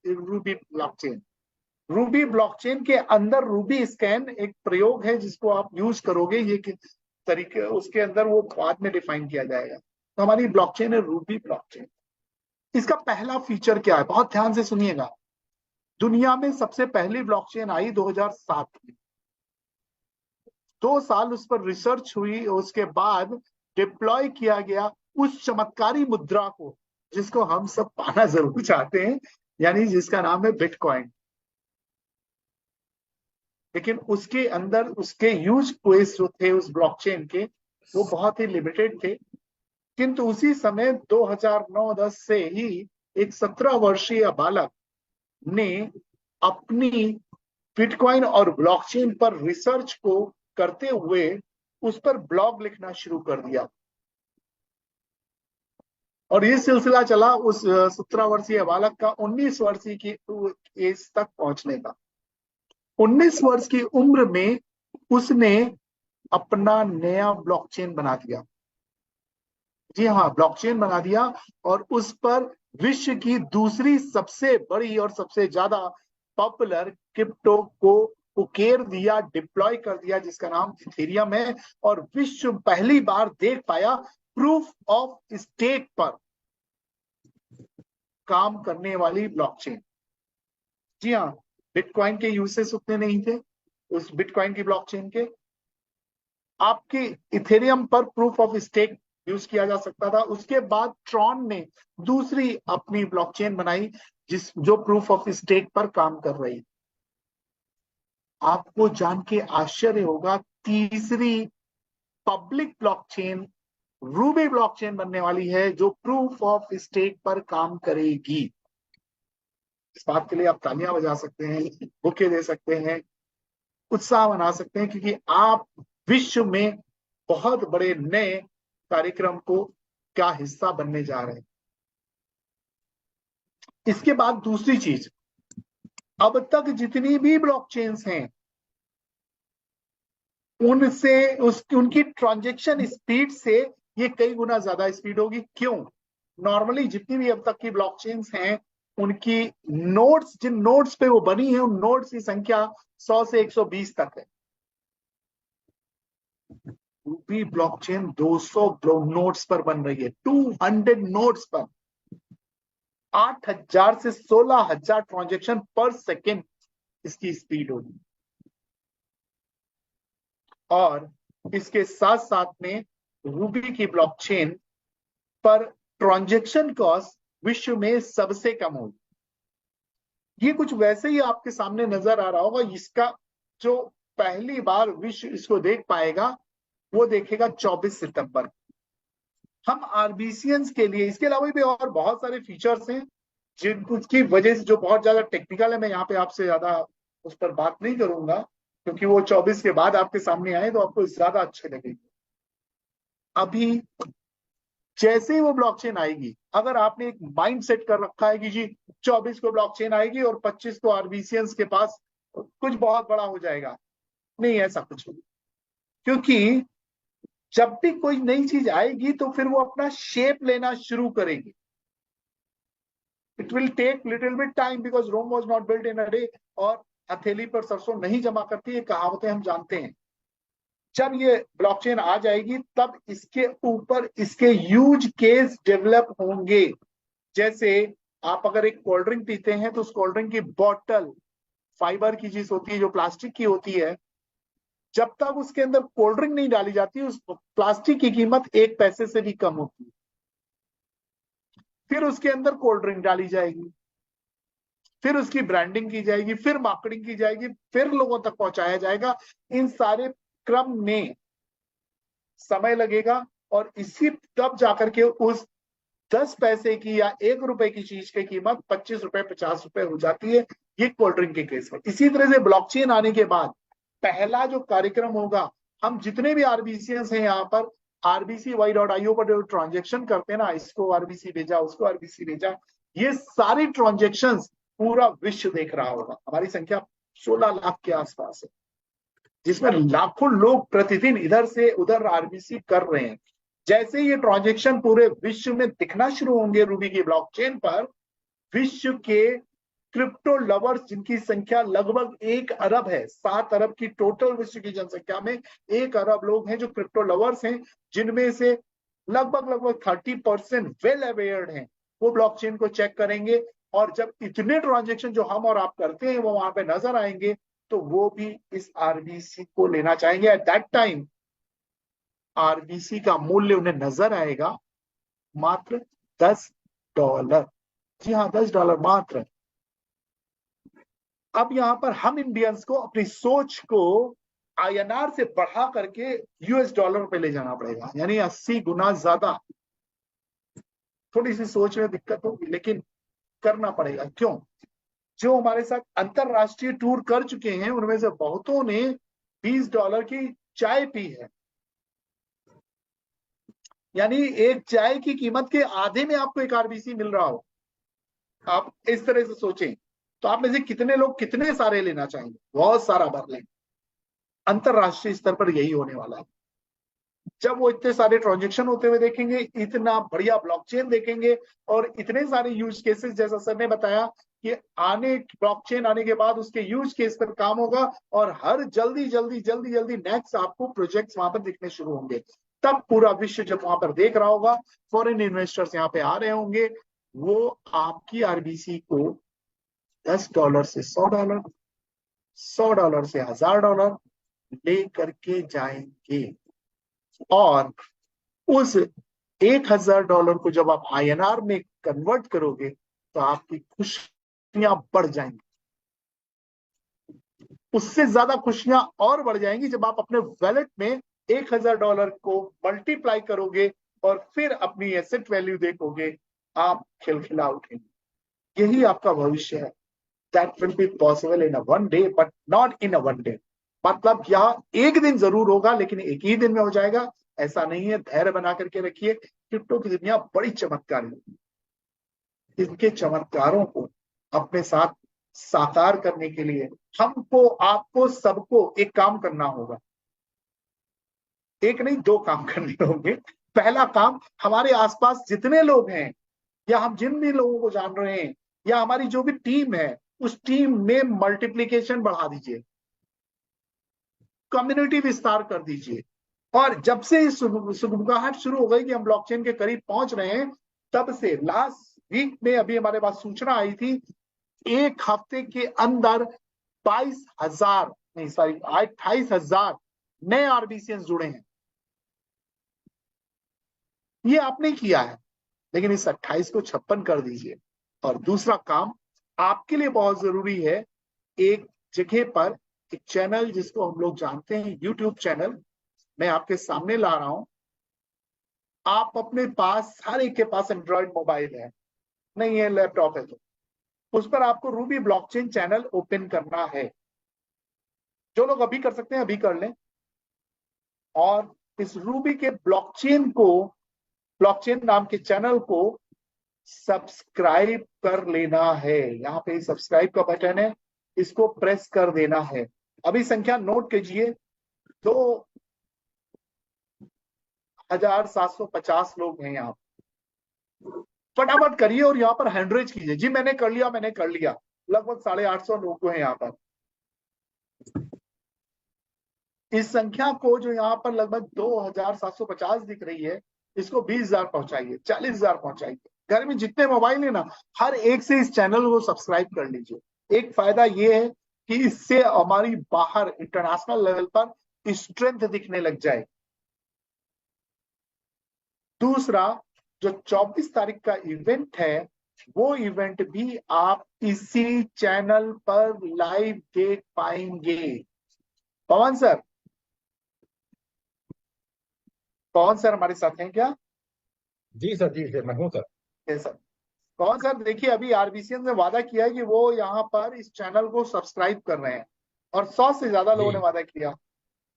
Ruby blockchain. Ruby blockchain के अंदर Ruby scan एक प्रयोग है जिसको आप यूज करोगे, ये किस तरीके उसके अंदर वो बाद में डिफाइन किया जाएगा। तो हमारी ब्लॉकचेन है रूबी ब्लॉकचेन। इसका पहला फीचर क्या है, बहुत ध्यान से सुनिएगा। दुनिया में सबसे पहली ब्लॉकचेन आई 2007 में। 2 साल उस पर रिसर्च हुई, उसके बाद डिप्लॉय किया गया उस चमत्कारी मुद्रा को जिसको हम सब पाना जरूर चाहते हैं, यानी जिसका नाम है बिटकॉइन। लेकिन उसके अंदर उसके यूज केस जो थे उस ब्लॉकचेन के, वो बहुत ही लिमिटेड थे। किंतु उसी समय 2009-10 से ही एक 17 वर्षीय बालक ने अपनी बिटकॉइन और ब्लॉकचेन पर रिसर्च को करते हुए उस पर ब्लॉग लिखना शुरू कर दिया। और ये सिलसिला चला उस 17 वर्षीय बालक का 19 वर्षीय की एज तक पहुंचने का। 19 वर्ष की उम्र में उसने अपना नया ब्लॉकचेन बना दिया। जी हाँ, ब्लॉकचेन बना दिया और उस पर विश्व की दूसरी सबसे बड़ी और सबसे ज्यादा पॉपुलर क्रिप्टो को उकेर दिया, डिप्लॉय कर दिया, जिसका नाम इथेरियम है। और विश्व पहली बार देख पाया प्रूफ ऑफ स्टेक पर काम करने वाली ब्लॉकचेन। जी हाँ, बिटकॉइन के यूसेस उतने नहीं थे उस बिटकॉइन की ब्लॉकचेन के। आपके इथेरियम पर प्रूफ ऑफ स्टेक यूज किया जा सकता था। उसके बाद ट्रॉन ने दूसरी अपनी ब्लॉकचेन बनाई जो प्रूफ ऑफ स्टेक पर काम कर रही। आपको जान के आश्चर्य होगा, तीसरी पब्लिक ब्लॉकचेन रूबी ब्लॉकचेन बनने वाली है जो प्रूफ ऑफ स्टेक पर काम करेगी। इस बात के लिए आप तालियां बजा सकते हैं, बुके दे सकते हैं, उत्साह मना सकते हैं, क्योंकि आप विश्व में बहुत बड़े नए कार्यक्रम को का हिस्सा बनने जा रहे हैं। इसके बाद दूसरी चीज, अब तक जितनी भी ब्लॉकचेन्स हैं उनसे उनकी ट्रांजैक्शन स्पीड से ये कई गुना ज्यादा स्पीड होगी। क्यों? नॉर्मली जितनी भी अब तक की ब्लॉकचेन्स हैं उनकी नोड्स, जिन नोड्स पे वो बनी है, उन नोड्स की संख्या 100 से 120 तक है। रूबी ब्लॉकचेन 200 नोड्स पर बन रही है, 200 नोड्स पर 8000 से 16000 ट्रांजैक्शन पर सेकेंड इसकी स्पीड होगी। और इसके साथ साथ में रूबी की ब्लॉकचेन पर ट्रांजैक्शन कॉस्ट विश्व में सबसे कम होगी। ये कुछ वैसे ही आपके सामने नजर आ रहा होगा। इसका जो पहली बार विश्व इसको देख पाएगा वो देखेगा 24 सितंबर। हम आरबीसीएंस के लिए, इसके अलावा भी और बहुत सारे फीचर्स हैं जिनकी वजह से जो बहुत ज्यादा टेक्निकल है, मैं यहाँ पे आपसे ज्यादा उस पर बात नहीं करूंगा, क्योंकि वो 24 के बाद आपके सामने आए तो आपको ज्यादा अच्छे लगेंगे। अभी जैसे ही वो ब्लॉकचेन आएगी, अगर आपने एक माइंड सेट कर रखा है कि जी 24 को ब्लॉकचेन आएगी और 25 को आरबीसीएंस के पास कुछ बहुत बड़ा हो जाएगा, नहीं, ऐसा कुछ नहीं। क्योंकि जब भी कोई नई चीज आएगी तो फिर वो अपना शेप लेना शुरू करेगी। It will take little bit time because Rome was not built in a day. और हथेली पर सरसों नहीं जमा करती, ये कहावतें हम जानते हैं। जब ये ब्लॉकचेन आ जाएगी तब इसके ऊपर इसके यूज केस डेवलप होंगे। जैसे आप अगर एक कोल्ड ड्रिंक पीते हैं तो उस कोल्ड ड्रिंक की बॉटल फाइबर की चीज होती है, जो प्लास्टिक की होती है। जब तक उसके अंदर कोल्ड ड्रिंक नहीं डाली जाती, उस प्लास्टिक की कीमत 1 पैसे से भी कम होती है। फिर उसके अंदर कोल्ड ड्रिंक डाली जाएगी, फिर उसकी ब्रांडिंग की जाएगी, फिर मार्केटिंग की जाएगी, फिर लोगों तक पहुंचाया जाएगा। इन सारे क्रम में समय लगेगा और इसी तब जाकर के उस 10 पैसे की या 1 रुपए की चीज की कीमत 25 रुपए 50 रुपए हो जाती है। ये कोल्ड ड्रिंक के केस में। इसी तरह से ब्लॉकचेन आने के बाद पहला जो कार्यक्रम होगा, हम जितने भी आरबीसीएस हैं यहाँ पर rbcy.io पर जो ट्रांजेक्शन करते हैं ना, इसको आरबीसी भेजा, उसको आरबीसी भेजा, ये सारी ट्रांजेक्शन पूरा विश्व देख रहा होगा। हमारी संख्या 16 लाख के आसपास है, जिसमें लाखों लोग प्रतिदिन इधर से उधर आरबीसी कर रहे हैं। जैसे ये ट्रांजेक्शन पूरे विश्व में दिखना शुरू होंगे रूबी की ब्लॉकचेन पर, विश्व के क्रिप्टो लवर्स जिनकी संख्या लगभग 1 अरब है, 7 अरब की टोटल विश्व की जनसंख्या में 1 अरब लोग हैं जो क्रिप्टो लवर्स हैं, जिनमें से लगभग 30% वेल अवेयर्ड हैं, वो ब्लॉकचेन को चेक करेंगे। और जब इतने ट्रांजेक्शन जो हम और आप करते हैं वो वहां पे नजर आएंगे, तो वो भी इस आरबीसी को लेना चाहेंगे। एट दैट टाइम आरबीसी का मूल्य उन्हें नजर आएगा मात्र $10। जी हाँ, $10 मात्र। अब यहां पर हम इंडियंस को अपनी सोच को आईएनआर से बढ़ा करके यूएस डॉलर पे ले जाना पड़ेगा, यानी 80 गुना ज्यादा। थोड़ी सी सोच में दिक्कत होगी, लेकिन करना पड़ेगा। क्यों? जो हमारे साथ अंतरराष्ट्रीय टूर कर चुके हैं उनमें से बहुतों ने $20 की चाय पी है, यानी एक चाय की कीमत के आधे में आपको एक आरबीसी मिल रहा हो। आप इस तरह से सोचें तो आप में से कितने लोग कितने सारे लेना चाहेंगे? बहुत सारा भर लें। अंतरराष्ट्रीय स्तर पर यही होने वाला है। जब वो इतने सारे ट्रांजेक्शन होते हुए देखेंगे, इतना बढ़िया ब्लॉकचेन देखेंगे और इतने सारे यूज केसेस, जैसा सर ने बताया कि ब्लॉकचेन आने के बाद उसके यूज केस पर काम होगा और हर जल्दी नेक्स्ट आपको प्रोजेक्ट्स वहां पर दिखने शुरू होंगे। तब पूरा विश्व जब वहां पर देख रहा होगा, फॉरेन इन्वेस्टर्स यहाँ पे आ रहे होंगे, वो आपकी आरबीसी को $10 से $100, $100 से $1000 ले करके जाएंगे। और उस $1000 को जब आप आईएनआर में कन्वर्ट करोगे तो आपकी खुशियां बढ़ जाएंगी। उससे ज्यादा खुशियां और बढ़ जाएंगी जब आप अपने वैलेट में $1000 को मल्टीप्लाई करोगे और फिर अपनी एसेट वैल्यू देखोगे, आप खिलखिला उठेंगे। यही आपका भविष्य है। That will be possible in a one day, but not in a one day. मतलब यह एक दिन जरूर होगा, लेकिन एक ही दिन में हो जाएगा ऐसा नहीं है। धैर्य बना करके रखिए। क्रिप्टो की दुनिया बड़ी चमत्कारी है। इनके चमत्कारों को अपने साथ साकार करने के लिए हमको, आपको, सबको एक काम करना होगा। एक नहीं, 2 काम करने होंगे। पहला काम, हमारे आसपास जितने लोग हैं या हम जिन भी लोगों को जान रहे हैं या हमारी जो भी टीम है, उस टीम में मल्टीप्लिकेशन बढ़ा दीजिए, कम्युनिटी विस्तार कर दीजिए। और जब से सुगबुगाहट शुरू हो गई कि हम ब्लॉकचेन के करीब पहुंच रहे हैं, तब से लास्ट वीक में अभी हमारे पास सूचना आई थी, एक हफ्ते के अंदर 22,000 नहीं सॉरी 28,000 नए आरबीसीएस जुड़े हैं। ये आपने किया है, लेकिन इस 28 को 56 कर दीजिए। और दूसरा काम आपके लिए बहुत जरूरी है, एक जगह पर एक चैनल जिसको हम लोग जानते हैं यूट्यूब चैनल, मैं आपके सामने ला रहा हूं। आप अपने पास, हर एक के पास एंड्रॉइड मोबाइल है, नहीं है लैपटॉप है, तो उस पर आपको रूबी ब्लॉकचेन चैनल ओपन करना है। जो लोग अभी कर सकते हैं अभी कर लें। और इस रूबी के ब्लॉकचेन नाम के चैनल को सब्सक्राइब कर लेना है। यहाँ पे सब्सक्राइब का बटन है, इसको प्रेस कर देना है। अभी संख्या नोट कीजिए, 2,750 लोग हैं यहाँ। फटाफट करिए और यहाँ पर हैंड रेज कीजिए, जी मैंने कर लिया, मैंने कर लिया। लगभग 850 लोग हैं यहाँ पर। इस संख्या को जो यहाँ पर लगभग 2,750 दिख रही है, इसको 20,000 पहुंचाइए, 40,000 पहुंचाइए। घर में जितने मोबाइल है ना, हर एक से इस चैनल को सब्सक्राइब कर लीजिए। एक फायदा ये है कि इससे हमारी बाहर इंटरनेशनल लेवल पर स्ट्रेंथ दिखने लग जाए। दूसरा, जो 24 तारीख का इवेंट है, वो इवेंट भी आप इसी चैनल पर लाइव देख पाएंगे। पवन सर हमारे साथ हैं क्या? जी सर मैं हूँ सर। सर कौन सर, देखिए अभी आरबीसीएन ने वादा किया है कि वो यहाँ पर इस चैनल को सब्सक्राइब कर रहे हैं और 100 से ज्यादा लोगों ने जी वादा किया।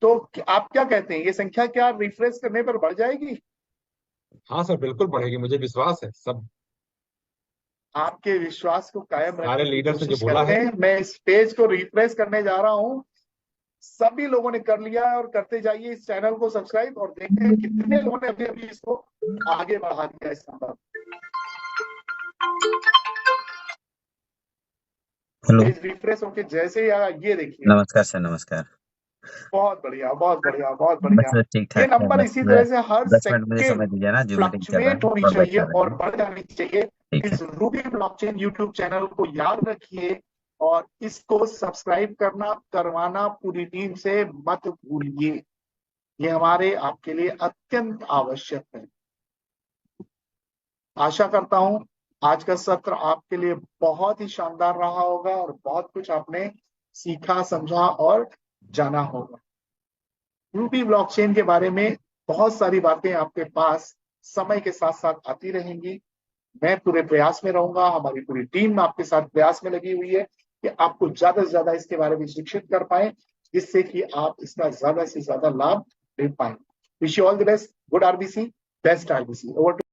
तो आप क्या कहते हैं, ये संख्या क्या रिफ्रेश करने पर बढ़ जाएगी? हाँ सर, बिल्कुल बढ़ेगी, मुझे विश्वास है। सब आपके विश्वास को कायम सारे रखने की लीडर से जो कोशिश बोला करते है। हैं। मैं इस पेज को रिफ्रेश करने जा रहा हूँ। सभी लोगों ने कर लिया है और करते जाइए इस चैनल को सब्सक्राइब, और देखते हैं कितने लोगों ने अभी अभी इसको आगे बढ़ा दिया इस नंबर। हेलो, पेज रिफ्रेश होके जैसे ये देखिए, नमस्कार सर, नमस्कार। बहुत बढ़िया, बहुत बढ़िया, बहुत बस बढ़िया। सर ठीक ये ठाक है, नंबर बस इसी तरह से हर 10 मिनट मुझे समय सेकेंड दीजिए ना, जो मीटिंग चल रहा फ्लक्चुएट है होनी और चाहिए बैठा और रहेंगे। बढ़ जानी चाहिए। ठीक है। इस रूबी ब्लॉकचेन यूट्यूब चैनल को याद रखिए और इसको सब्सक्राइब करना करवाना पूरी टीम से मत भूलिए। ये हमारे आपके लिए अत्यंत आवश्यक है। आशा करता हूं आज का सत्र आपके लिए बहुत ही शानदार रहा होगा और बहुत कुछ आपने सीखा, समझा और जाना होगा। रूबी ब्लॉकचेन के बारे में बहुत सारी बातें आपके पास समय के साथ साथ आती रहेंगी। मैं पूरे प्रयास में रहूंगा, हमारी पूरी टीम आपके साथ प्रयास में लगी हुई है कि आपको ज्यादा से ज्यादा इसके बारे में शिक्षित कर पाए, जिससे कि आप इसका ज्यादा से ज्यादा लाभ ले पाए। Wish you all the best, good RBC, best RBC. Over